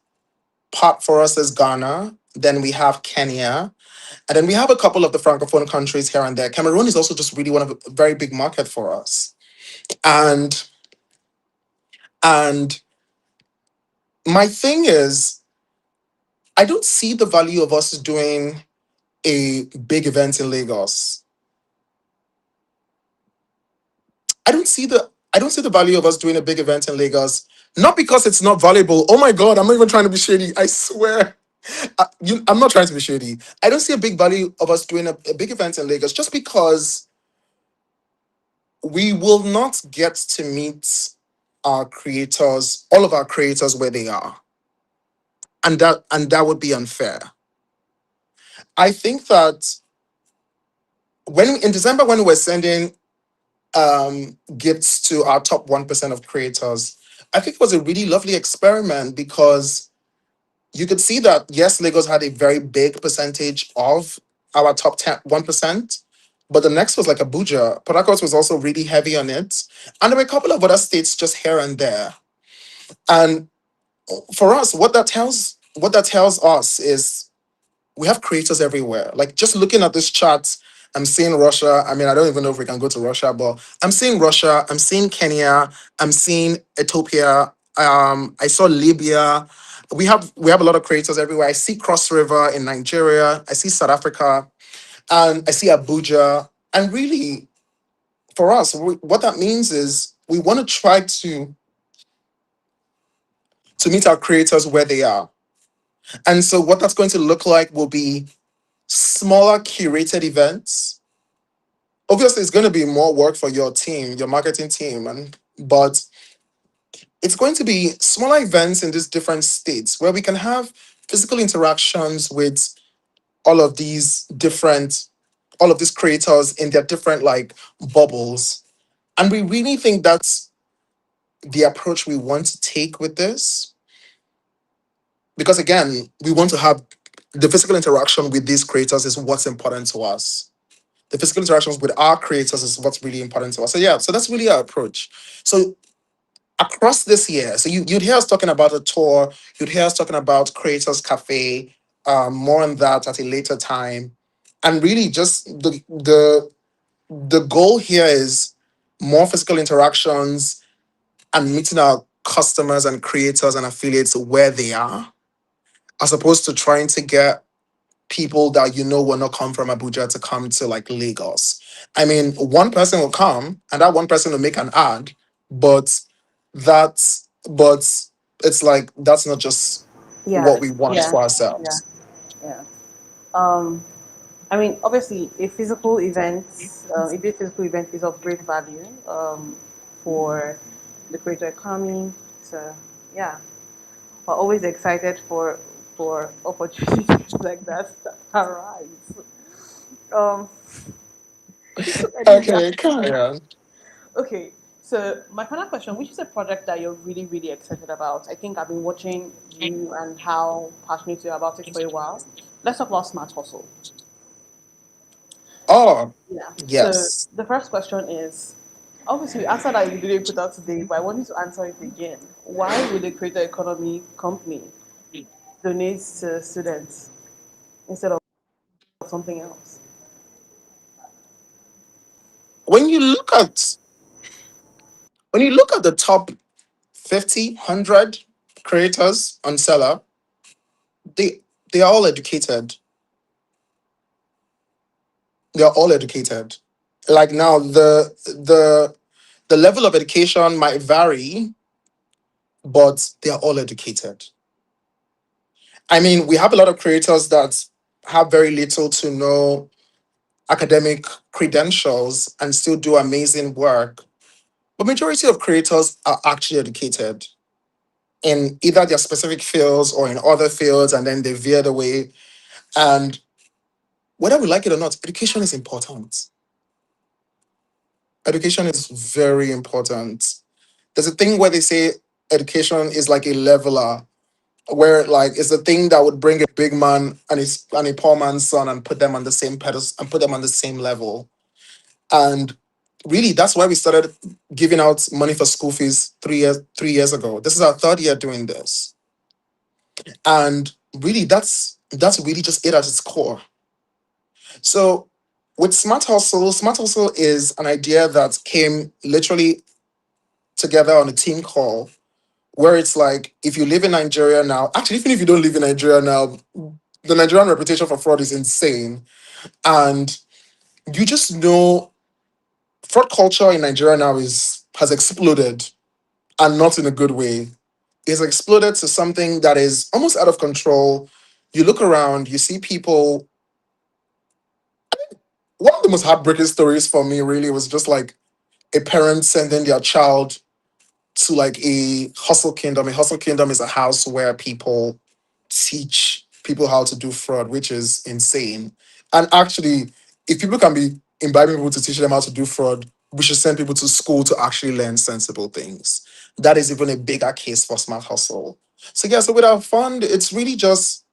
part for us is Ghana. Then we have Kenya. And then we have a couple of the Francophone countries here and there. Cameroon is also just really one of a very big market for us. And and my thing is, I don't see the value of us doing a big event in Lagos. I don't see the value of us doing a big event in Lagos. Not because it's not valuable. Oh my God, I'm not even trying to be shady. I swear. I'm not trying to be shady. I don't see a big value of us doing a big event in Lagos just because we will not get to meet our creators, all of our creators where they are. And that would be unfair. I think that when in December when we were sending gifts to our top 1% of creators, I think it was a really lovely experiment because you could see that yes, Lagos had a very big percentage of our top 10, 1%, but the next was like Abuja. Port Harcourt was also really heavy on it. And there were a couple of other states just here and there. And for us, what that tells us is we have creators everywhere. Like just looking at this chart, I'm seeing Russia. I mean, I don't even know if we can go to Russia, but I'm seeing Russia. I'm seeing Kenya. I'm seeing Ethiopia. I saw Libya. We have a lot of creators everywhere. I see Cross River in Nigeria. I see South Africa, and I see Abuja. And really, for us, what that means is we want to try to meet our creators where they are. And so, what that's going to look like will be smaller curated events. Obviously it's going to be more work for your team, your marketing team, and but it's going to be smaller events in these different states where we can have physical interactions with all of these different all of these creators in their different like bubbles. And we really think that's the approach we want to take with this because again we want to have the physical interaction with these creators is what's important to us. The physical interactions with our creators is what's really important to us. So yeah, so that's really our approach. So across this year, so you'd hear us talking about a tour, you'd hear us talking about Creators Cafe, more on that at a later time. And really just the goal here is more physical interactions and meeting our customers and creators and affiliates where they are, as opposed to trying to get people that you know will not come from Abuja to come to like Lagos. I mean, one person will come and that one person will make an ad, but but it's like that's not just Yeah, what we want yeah, for yeah, ourselves. yeah. Um, I mean, obviously, a big physical event is of great value for the creator economy. So, yeah, we're always excited for opportunities like that arise. Um, Okay, carry on. okay, so my final question, which is a project that you're really, really excited about? I think I've been watching you and how passionate you are about it for a while. Let's talk about Smart Hustle. Oh, Yeah. So yes. the first question is, obviously, answer that you didn't put out today, but I want you to answer it again. Why would a creator economy company donate to students instead of something else? When you look at the top 50, 100 creators on Seller, they they are all educated. They are all educated. Like now the level of education might vary, but they are all educated. I mean, we have a lot of creators that have very little to no academic credentials and still do amazing work. But majority of creators are actually educated in either their specific fields or in other fields, and then they veered away. And whether we like it or not, education is important. Education is very important. There's a thing where they say education is like a leveler, where like it's the thing that would bring a big man and a poor man's son and put them on the same pedestal and put them on the same level. And really, that's why we started giving out money for school fees 3 years ago. This is our third year doing this, and really, that's really just it at its core. So, with Smart Hustle is an idea that came literally together on a team call where it's like if you live in Nigeria now, actually, even if you don't live in Nigeria now, the Nigerian reputation for fraud is insane. And you just know fraud culture in Nigeria now is has exploded and not in a good way. It's exploded to something that is almost out of control. You look around, you see people. One of the most heartbreaking stories for me really was just like a parent sending their child to like a hustle kingdom. A hustle kingdom is a house where people teach people how to do fraud, which is insane. And actually, if people can be imbibing people to teach them how to do fraud, we should send people to school to actually learn sensible things. That is even a bigger case for smart hustle. So yeah, so with our fund, it's really just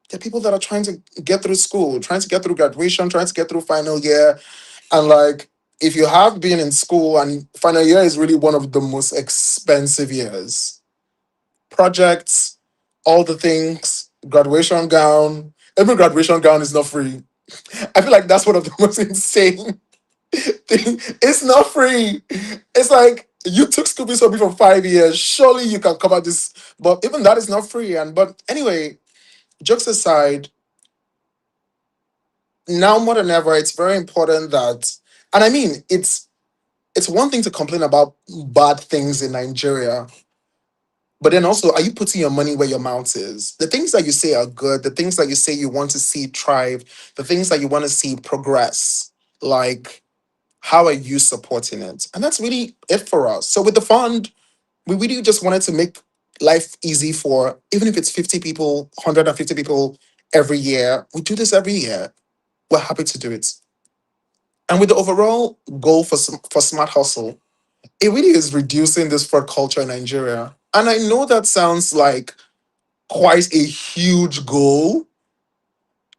the people that are trying to get through school, trying to get through graduation, trying to get through final year, and like, if you have been in school and final year is really one of the most expensive years, projects, all the things, graduation gown, every graduation gown is not free. I feel like that's one of the most insane thing. It's not free. It's like you took school fees from me for 5 years. Surely you can cover this, but even that is not free. And but anyway, jokes aside, now more than ever, it's very important that, and I mean, it's one thing to complain about bad things in Nigeria, but then also, are you putting your money where your mouth is? The things that you say are good, the things that you say you want to see thrive, the things that you want to see progress, like, how are you supporting it? And that's really it for us. So with the fund, we really just wanted to make life easy for, even if it's 50 people, 150 people every year. We do this every year. We're happy to do it. And with the overall goal for Smart Hustle, it really is reducing this fraud culture in Nigeria. And I know that sounds like quite a huge goal.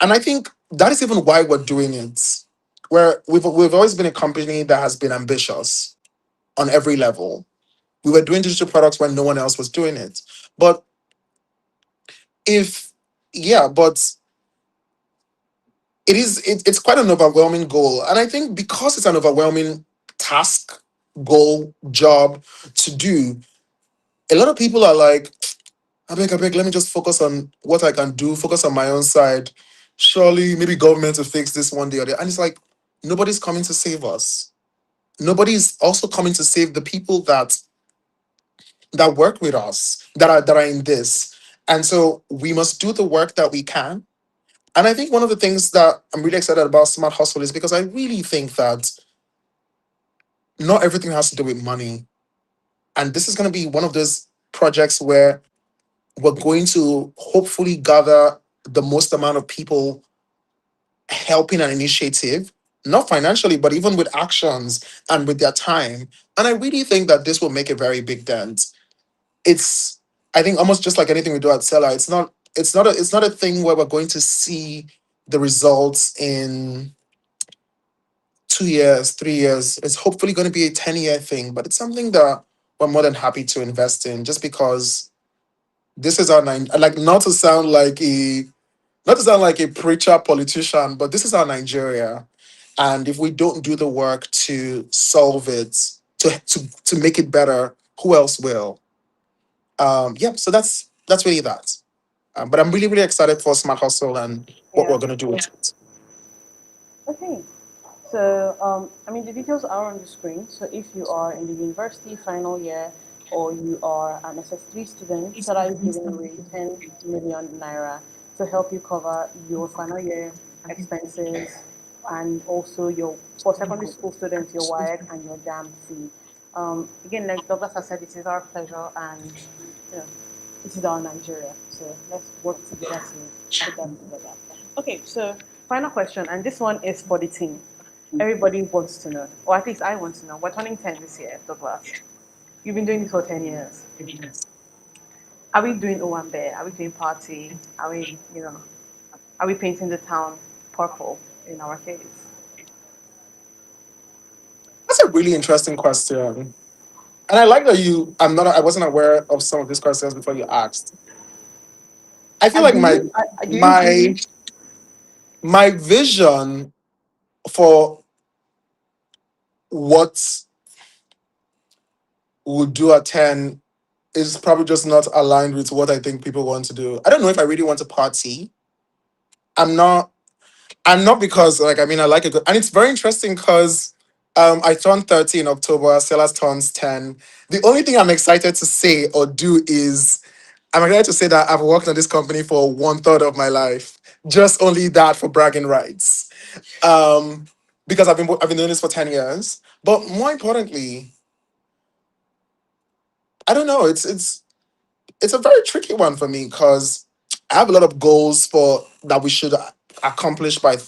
And I think that is even why we're doing it. Where we've always been a company that has been ambitious on every level. We were doing digital products when no one else was doing it. But if yeah, but it's quite an overwhelming goal. And I think because it's an overwhelming task, goal, job to do, a lot of people are like, I beg, let me just focus on what I can do, focus on my own side. Surely, maybe government will fix this one day or the other. And it's like, nobody's coming to save us. Nobody's also coming to save the people that work with us, that are in this. And so we must do the work that we can. And I think one of the things that I'm really excited about Smart Hustle is because I really think that not everything has to do with money. And this is going to be one of those projects where we're going to hopefully gather the most amount of people helping an initiative, not financially, but even with actions and with their time. And I really think that this will make a very big dent. It's, I think, almost just like anything we do at Selar, it's not a thing where we're going to see the results in 2 years, 3 years. It's hopefully going to be a 10-year thing, but it's something that we're more than happy to invest in just because this is our nine, like, not to sound like a preacher politician, but this is our Nigeria. And if we don't do the work to solve it, to make it better, who else will? Yeah, so that's really that. But I'm really, really excited for Smart Hustle and what Yeah. we're gonna do with it. Okay. So, I mean, the details are on the screen. So, if you are in the university final year or you are an SS3 student, SELA is giving away 10 million naira to help you cover your final year expenses, and also your for secondary school students, your WIAC and your JAMC. Again, like Douglas has said, it is our pleasure, and you know, this is our Nigeria. So let's work together to put that together. Okay, so final question, and this one is for the team. Everybody wants to know, or at least I want to know. We're turning 10 this year, Douglas. You've been doing this for 10 years. Are we doing Owambe? Are we doing party? Are we, are we painting the town purple in our case? That's a really interesting question. And I like that I wasn't aware of some of these questions before you asked. I feel And like do my you, do you, do my you, my vision for what we'll do at 10 is probably just not aligned with what I think people want to do. I don't know if I really want to party. I'm not I'm not because like I mean I like it and it's very interesting because I turned 30 in October, Sellers turns 10. The only thing I'm excited to say or do is I'm excited to say that I've worked on this company for one third of my life. Just only that for bragging rights. Um, because I've been doing this for 10 years. But more importantly, I don't know, it's a very tricky one for me because I have a lot of goals for that we should accomplish by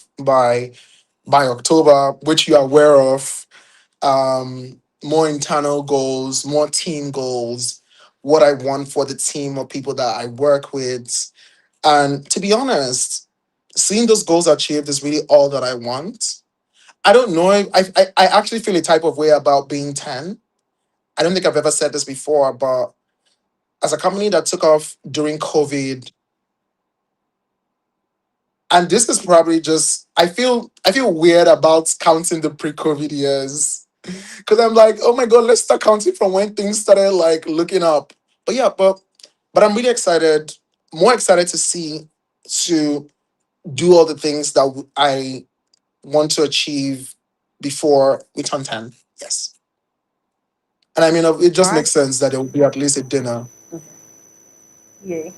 October, which you are aware of. More internal goals, more team goals, what I want for the team or people that I work with. And to be honest, seeing those goals achieved is really all that I want. I don't know. I actually feel a type of way about being 10. I don't think I've ever said this before, but as a company that took off during COVID, and this is probably just I feel weird about counting the pre-COVID years. Because I'm like, oh my god, let's start counting from when things started like looking up. But yeah, but I'm really excited, more excited to do all the things that I want to achieve before we turn 10. Yes. And I mean, it all just right? makes sense that there will be at least a dinner. Yay.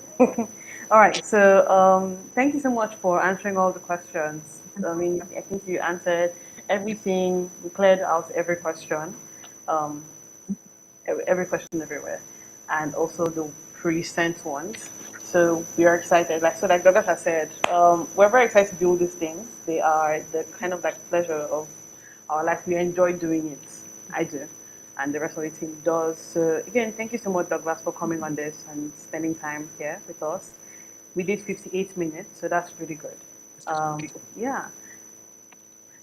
All right. So thank you so much for answering all the questions. I mean, I think you answered everything. We cleared out every question, um, every question everywhere, and also the pre-sent ones. So we are excited. Like Douglas has said, we're very excited to do these things. They are the kind of like pleasure of our life. We enjoy doing it. I do, and the rest of the team does. So again, thank you so much, Douglas, for coming on this and spending time here with us. We did 58 minutes, so that's really good. Yeah.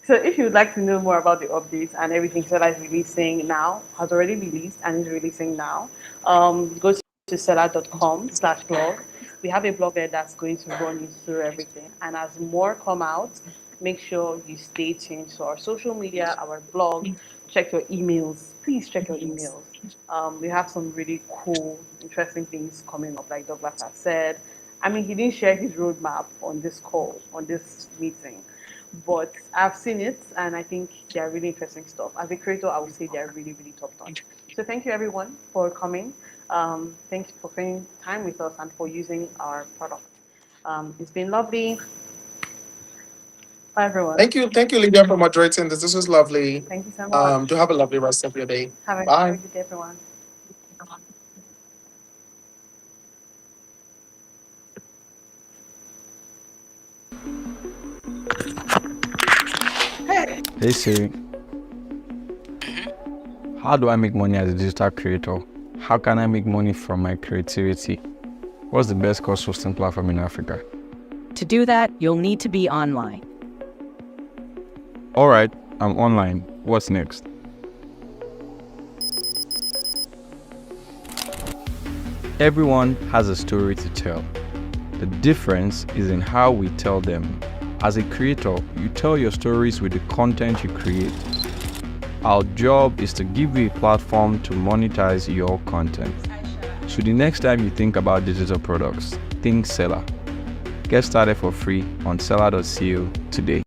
So if you'd like to know more about the updates and everything Selar is releasing now, has already released and is releasing now, go to selar.com/blog. We have a blog there that's going to run you through everything. And as more come out, make sure you stay tuned to our social media, our blog, check your emails. Please check your emails. We have some really cool, interesting things coming up, like Douglas has said. I mean, he didn't share his roadmap on this call, on this meeting, but I've seen it and I think they're really interesting stuff. As a creator, I would say they're really, really top notch. So thank you everyone for coming. Thanks for spending time with us and for using our product. It's been lovely. Bye everyone. Thank you, Lydia, for moderating this. This was lovely. Thank you so much. Do have a lovely rest of your day. Have a Bye. good day everyone. Hey Siri, how do I make money as a digital creator? How can I make money from my creativity? What's the best course hosting platform in Africa? To do that, you'll need to be online. All right, I'm online. What's next? Everyone has a story to tell. The difference is in how we tell them. As a creator, you tell your stories with the content you create. Our job is to give you a platform to monetize your content. So the next time you think about digital products, think Selar. Get started for free on selar.co today.